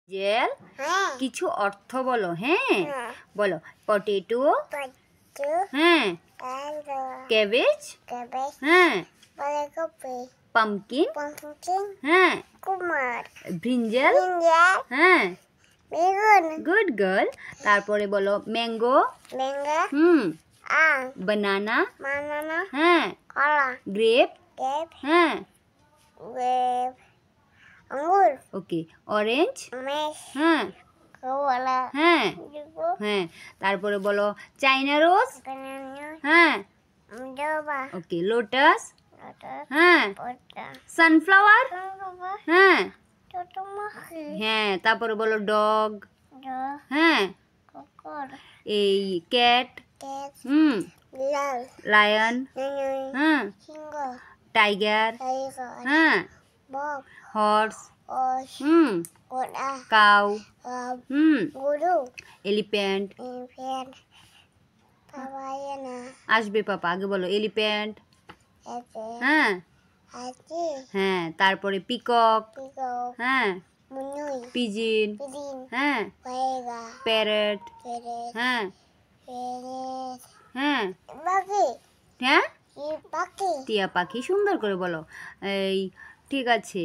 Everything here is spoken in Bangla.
জেল কিছু অর্থ বলো। হ্যাঁ বলো। পটেটো, হ্যাঁ। ক্যাবেজ, হ্যাঁ। পাম্পকিন, হ্যাঁ। ব্রিঞ্জাল, হ্যাঁ। Good girl. তারপরে বলো ম্যাঙ্গো, বানানা, হ্যাঁ। গ্রেপ, হ্যাঁ। ওকে। অরেঞ্জ, হ্যাঁ। হ্যাঁ হ্যাঁ। তারপরে বলো চাইনা রোজ, হ্যাঁ। ওকে। লোটাস, হ্যাঁ। সানফ্লাওয়ার, হ্যাঁ। হ্যাঁ। তারপরে বলো ডগ, হ্যাঁ। এই ক্যাট, লায়ন, হ্যাঁ। টাইগার, হ্যাঁ। Horse, cow, elephant. আসবে পাপা, আগে বলো এলিফ্যান্ট, হ্যাঁ। হ্যাঁ। তারপরে পিকক, হ্যাঁ। পিজিন, হ্যাঁ। প্যারট, হ্যাঁ। হ্যাঁ হ্যাঁ। টিয়া পাখি। সুন্দর করে বলো। এই ঠিক আছে।